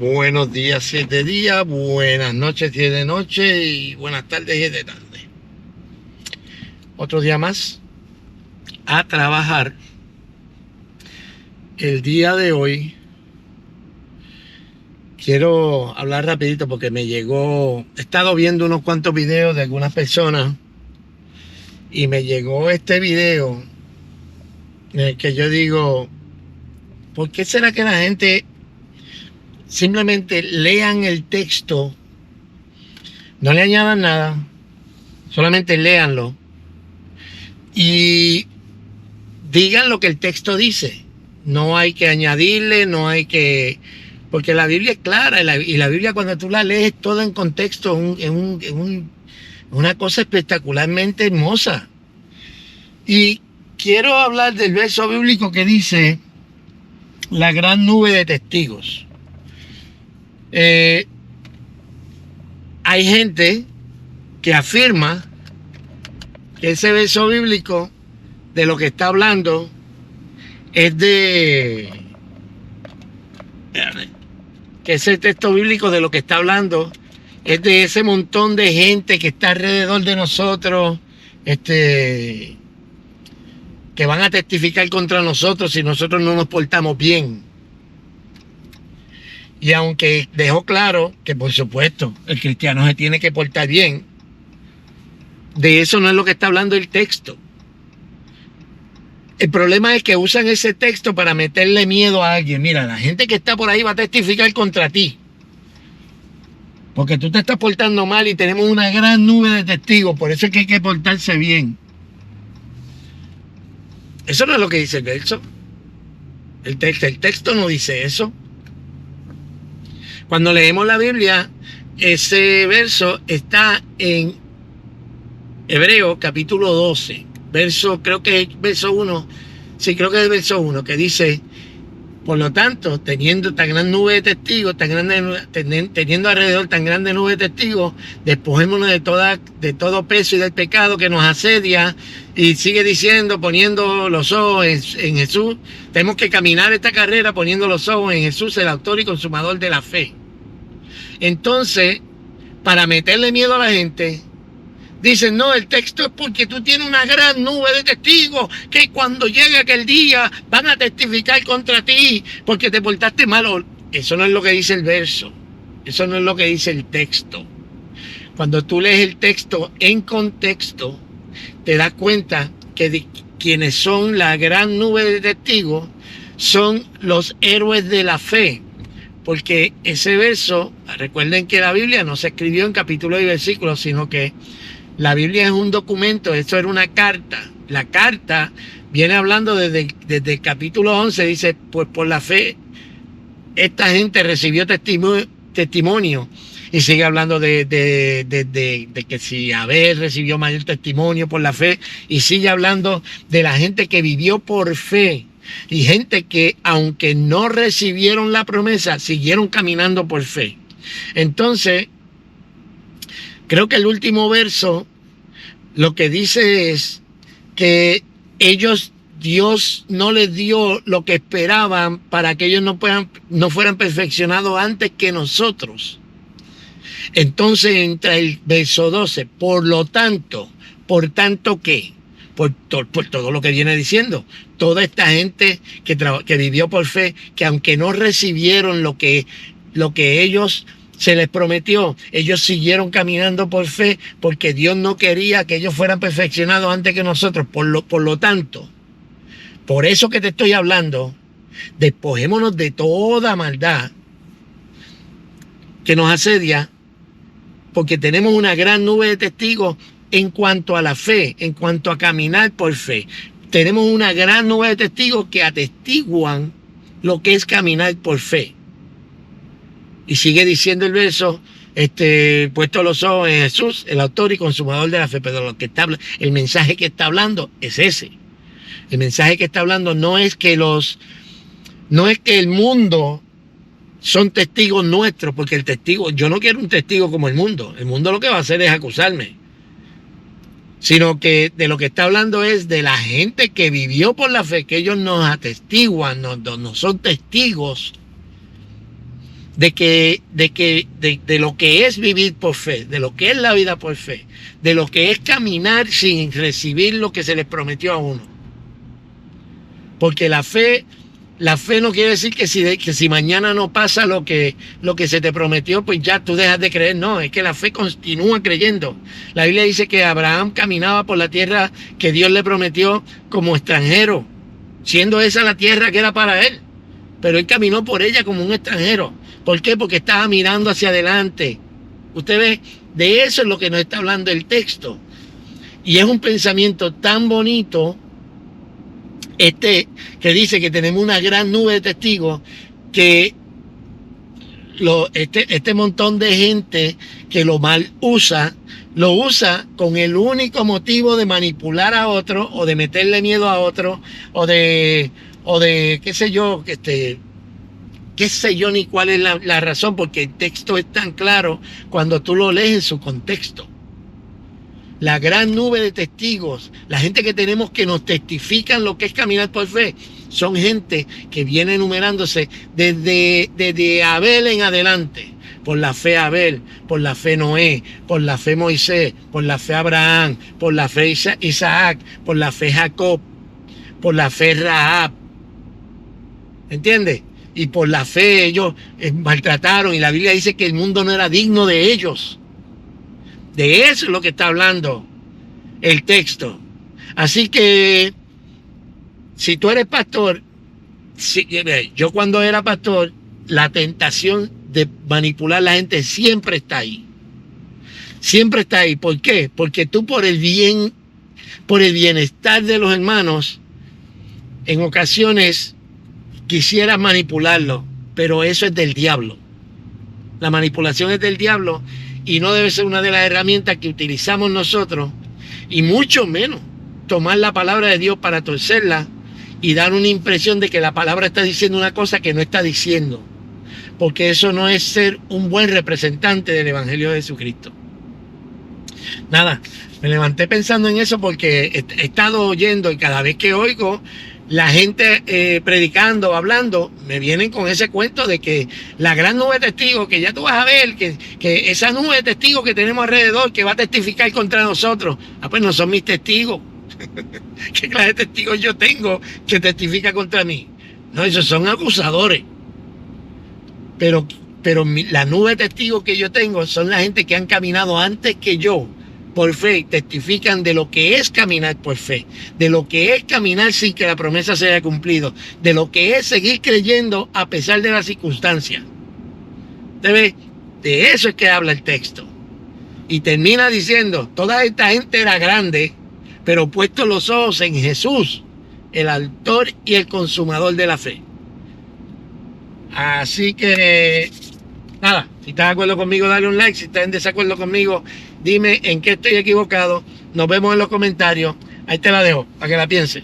Buenos días, 7 días, buenas noches, 10 de noche y buenas tardes, 10 de tarde. Otro día más a trabajar. El día de hoy quiero hablar rapidito porque he estado viendo unos cuantos videos de algunas personas y me llegó este video en el que yo digo, ¿por qué será que la gente simplemente lean el texto, no le añadan nada, solamente léanlo y digan lo que el texto dice? No hay que añadirle, no hay que... Porque la Biblia es clara y la Biblia cuando tú la lees todo en contexto, una cosa espectacularmente hermosa. Y quiero hablar del verso bíblico que dice la gran nube de testigos. Hay gente que afirma que ese verso bíblico de lo que está hablando es que ese texto bíblico de lo que está hablando es de ese montón de gente que está alrededor de nosotros, que van a testificar contra nosotros si nosotros no nos portamos bien. Y aunque dejó claro que, por supuesto, el cristiano se tiene que portar bien, de eso no es lo que está hablando el texto. El problema es que usan ese texto para meterle miedo a alguien. Mira, la gente que está por ahí va a testificar contra ti, porque tú te estás portando mal y tenemos una gran nube de testigos. Por eso es que hay que portarse bien. Eso no es lo que dice el verso. El texto no dice eso. Cuando leemos la Biblia, ese verso está en Hebreos capítulo 12, creo que es verso 1, sí, creo que es el verso 1, que dice: por lo tanto, teniendo tan gran nube de testigos, teniendo alrededor tan grande nube de testigos, despojémonos de todo peso y del pecado que nos asedia. Y sigue diciendo, poniendo los ojos en Jesús. Tenemos que caminar esta carrera poniendo los ojos en Jesús, el autor y consumador de la fe. Entonces, para meterle miedo a la gente, dicen: no, el texto es porque tú tienes una gran nube de testigos que cuando llegue aquel día van a testificar contra ti porque te portaste mal. Eso no es lo que dice el verso. Eso no es lo que dice el texto. Cuando tú lees el texto en contexto, te das cuenta que quienes son la gran nube de testigos son los héroes de la fe. Porque ese verso, recuerden que la Biblia no se escribió en capítulos y versículos, sino que la Biblia es un documento. Eso era una carta. La carta viene hablando desde el capítulo 11, dice: pues por la fe esta gente recibió testimonio. Y sigue hablando de que si Abel recibió mayor testimonio por la fe. Y sigue hablando de la gente que vivió por fe. Y gente que, aunque no recibieron la promesa, siguieron caminando por fe. Entonces, creo que el último verso lo que dice es que Dios no les dio lo que esperaban para que ellos no fueran perfeccionados antes que nosotros. Entonces entra el verso 12, por tanto ¿qué? Por todo lo que viene diciendo. Toda esta gente que vivió por fe, que aunque no recibieron lo que ellos se les prometió, ellos siguieron caminando por fe porque Dios no quería que ellos fueran perfeccionados antes que nosotros. Por lo tanto, por eso que te estoy hablando, despojémonos de toda maldad que nos asedia, porque tenemos una gran nube de testigos en cuanto a la fe, en cuanto a caminar por fe. Tenemos una gran nube de testigos que atestiguan lo que es caminar por fe. Y sigue diciendo el verso, puesto los ojos en Jesús, el autor y consumador de la fe. Pero el mensaje que está hablando es ese. El mensaje que está hablando no es que el mundo son testigos nuestros, porque yo no quiero un testigo como el mundo. El mundo lo que va a hacer es acusarme. Sino que de lo que está hablando es de la gente que vivió por la fe, que ellos nos atestiguan, no son testigos de lo que es vivir por fe, de lo que es la vida por fe, de lo que es caminar sin recibir lo que se les prometió a uno. Porque la fe no quiere decir que si mañana no pasa lo que se te prometió, pues ya tú dejas de creer. No, es que la fe continúa creyendo. La Biblia dice que Abraham caminaba por la tierra que Dios le prometió como extranjero, siendo esa la tierra que era para él. Pero él caminó por ella como un extranjero. ¿Por qué? Porque estaba mirando hacia adelante. Usted ve, de eso es lo que nos está hablando el texto. Y es un pensamiento tan bonito, que dice que tenemos una gran nube de testigos, que este montón de gente que lo mal usa, lo usa con el único motivo de manipular a otro, o de meterle miedo a otro, o de qué sé yo, qué sé yo ni cuál es la razón, porque el texto es tan claro cuando tú lo lees en su contexto. La gran nube de testigos, la gente que tenemos que nos testifican lo que es caminar por fe, son gente que viene enumerándose desde Abel en adelante. Por la fe Abel, por la fe Noé, por la fe Moisés, por la fe Abraham, por la fe Isaac, por la fe Jacob, por la fe Rahab. ¿Entiendes? Y por la fe ellos maltrataron, y la Biblia dice que el mundo no era digno de ellos. De eso es lo que está hablando el texto. Así que si tú eres pastor, yo cuando era pastor, la tentación de manipular a la gente siempre está ahí. Siempre está ahí. ¿Por qué? Porque tú por el bienestar de los hermanos, en ocasiones quisieras manipularlo, pero eso es del diablo. La manipulación es del diablo y no debe ser una de las herramientas que utilizamos nosotros, y mucho menos tomar la palabra de Dios para torcerla y dar una impresión de que la palabra está diciendo una cosa que no está diciendo, porque eso no es ser un buen representante del Evangelio de Jesucristo. Nada, me levanté pensando en eso porque he estado oyendo, y cada vez que oigo la gente predicando, hablando, me vienen con ese cuento de que la gran nube de testigos, que ya tú vas a ver, que esa nube de testigos que tenemos alrededor, que va a testificar contra nosotros. Pues no son mis testigos. ¿Qué clase de testigos yo tengo que testifica contra mí? No, esos son acusadores. Pero la nube de testigos que yo tengo son la gente que han caminado antes que yo por fe, testifican de lo que es caminar por fe, de lo que es caminar sin que la promesa se haya cumplido, de lo que es seguir creyendo a pesar de las circunstancias. ¿Usted ve? De eso es que habla el texto. Y termina diciendo, toda esta gente era grande, pero puesto los ojos en Jesús, el autor y el consumador de la fe. Así que, nada, si estás de acuerdo conmigo, dale un like. Si estás en desacuerdo conmigo, dime en qué estoy equivocado. Nos vemos en los comentarios. Ahí te la dejo, para que la pienses.